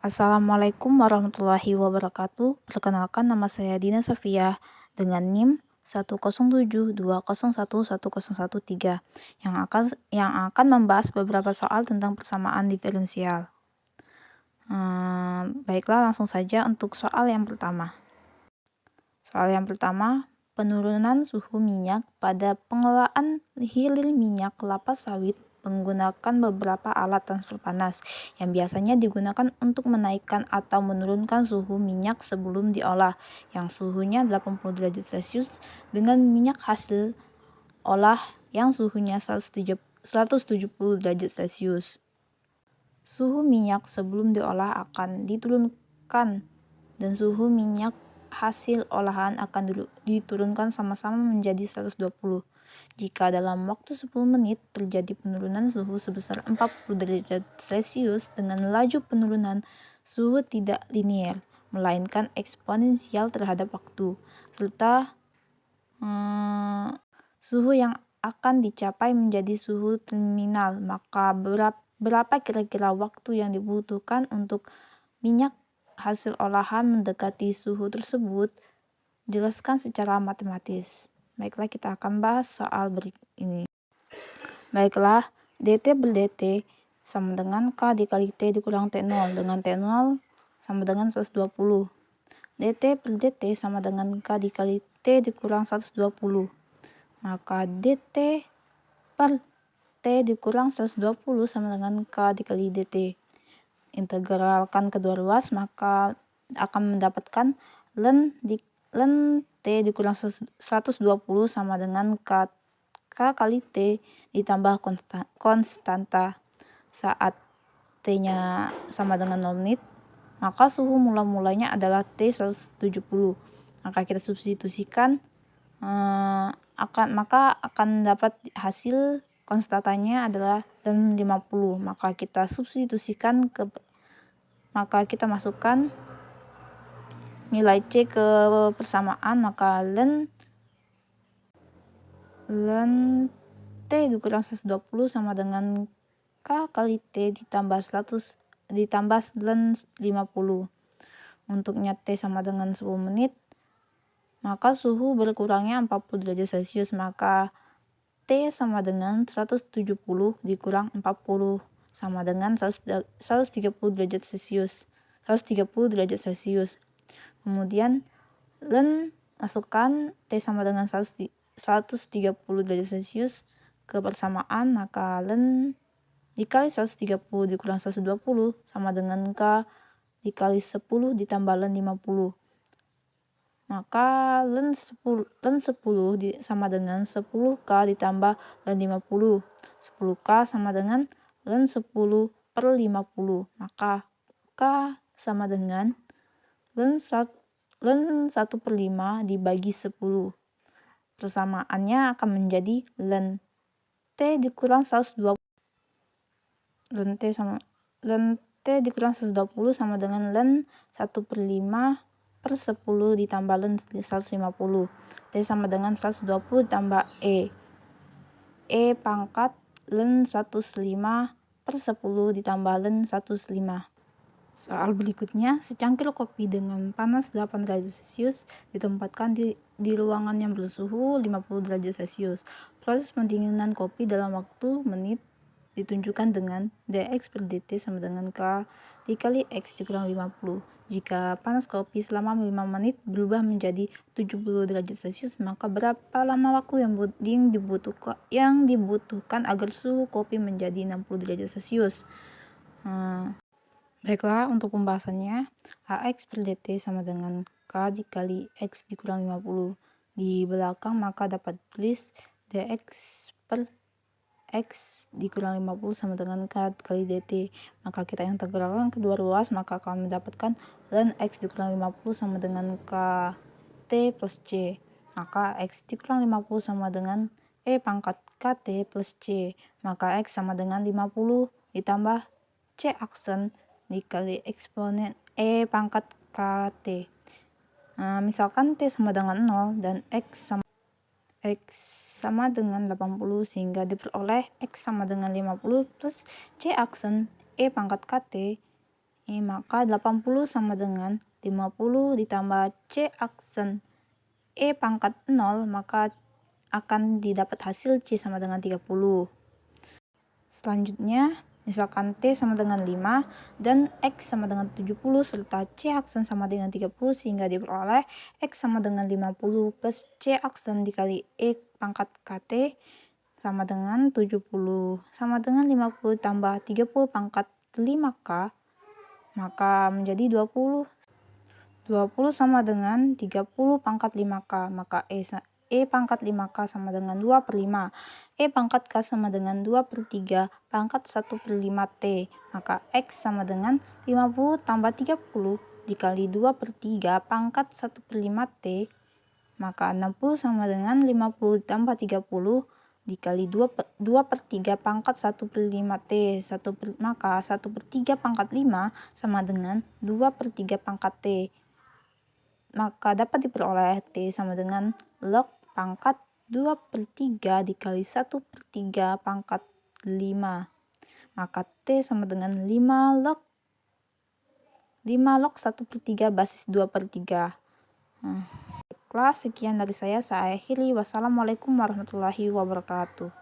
Assalamualaikum warahmatullahi wabarakatuh. Perkenalkan, nama saya Dina Safia dengan NIM 10720110113 yang akan membahas beberapa soal tentang persamaan diferensial. Baiklah, langsung saja untuk soal yang pertama. Penurunan suhu minyak pada pengelolaan hilir minyak kelapa sawit menggunakan beberapa alat transfer panas yang biasanya digunakan untuk menaikkan atau menurunkan suhu minyak sebelum diolah, yang suhunya 80 derajat Celcius, dengan minyak hasil olah yang suhunya 170 derajat Celcius. Suhu minyak sebelum diolah akan diturunkan dan suhu minyak hasil olahan akan diturunkan sama-sama menjadi 120. Jika dalam waktu 10 menit terjadi penurunan suhu sebesar 40 derajat Celcius dengan laju penurunan suhu tidak linier, melainkan eksponensial terhadap waktu, serta suhu yang akan dicapai menjadi suhu terminal, maka berapa kira-kira waktu yang dibutuhkan untuk minyak hasil olahan mendekati suhu tersebut? Jelaskan secara matematis. Baiklah, kita akan bahas soal berikut ini. Baiklah, dt per dt sama dengan K dikali T dikurang T0, dengan T0 sama dengan 120. dt per dt sama dengan K dikali T dikurang 120. Maka dt per T dikurang 120 sama dengan K dikali dt. Integralkan kedua ruas, maka akan mendapatkan ln T dikurang 120 sama dengan K kali T ditambah konstanta saat T-nya sama dengan 0 menit, maka suhu mula-mulanya adalah T 170. Maka kita substitusikan, maka akan dapat hasil konstantanya adalah ln 50. Maka kita substitusikan maka kita masukkan nilai C ke persamaan, maka ln T dikurang 120 sama dengan K kali T ditambah ln 50. Untuknya T sama dengan 10 menit, maka suhu berkurangnya 40 derajat Celcius, maka T sama dengan 170 dikurang 40 sama dengan 130 derajat Celcius. Kemudian ln masukkan T sama dengan 130 derajat Celcius ke persamaan, maka ln dikali 130 dikurang 120 sama dengan K dikali 10 ditambah ln 50. Maka ln 10 sama dengan 10K ditambah ln 50. 10K sama dengan ln 10 per 50. Maka K sama dengan ln 1 per 5 dibagi 10. Persamaannya akan menjadi ln T dikurang 120. Ln T dikurang 120 sama dengan ln 1 per 5 per 10 ditambah ln 150. T sama dengan 120 ditambah E. E pangkat ln 105 per 10 ditambah ln 105. Soal berikutnya, secangkir kopi dengan panas 8 derajat Celcius ditempatkan di ruangan yang bersuhu 50 derajat Celcius. Proses pendinginan kopi dalam waktu menit ditunjukkan dengan dx per dt sama dengan K dikali X dikurang 50. Jika panas kopi selama 5 menit berubah menjadi 70 derajat Celcius, maka berapa lama waktu yang dibutuhkan agar suhu kopi menjadi 60 derajat Celcius? Baiklah, untuk pembahasannya, AX per dt sama dengan K dikali X dikurang 50. Di belakang maka dapat tulis dx per X dikurang 50 sama dengan K kali dt. Maka kita integralkan kedua ruas, maka akan mendapatkan ln X dikurang 50 sama dengan K T plus C. Maka X dikurang 50 sama dengan E pangkat KT plus C. Maka X sama dengan 50 ditambah C aksen dikali eksponen E pangkat KT. Misalkan T sama dengan 0 dan X sama dengan 80, sehingga diperoleh X sama dengan 50 plus C aksen E pangkat KT maka 80 sama dengan 50 ditambah C aksen E pangkat 0, maka akan didapat hasil C sama dengan 30. Selanjutnya, misalkan T sama dengan 5 dan X sama dengan 70 serta C aksen sama dengan 30, sehingga diperoleh X sama dengan 50 plus C aksen dikali E pangkat KT sama dengan 70, sama dengan 50 tambah 30 pangkat 5K, maka menjadi 20. 20 sama dengan 30 pangkat 5K, maka E pangkat 5K sama dengan 2 per 5. E pangkat K sama dengan 2 per 3 pangkat 1 per 5T. Maka X sama dengan 50 tambah 30 dikali 2 per 3 pangkat 1 per 5T. Maka 60 sama dengan 50 tambah 30 dikali 2 per 3 pangkat 1 per 5T. Maka 1 per 3 pangkat 5 sama dengan 2 per 3 pangkat T. Maka dapat diperoleh T sama dengan log pangkat 2 per 3 dikali 1 per 3 pangkat 5. Maka T sama dengan 5 log 1 per 3 basis 2 per 3. Baiklah, sekian dari saya akhiri. Wassalamualaikum warahmatullahi wabarakatuh.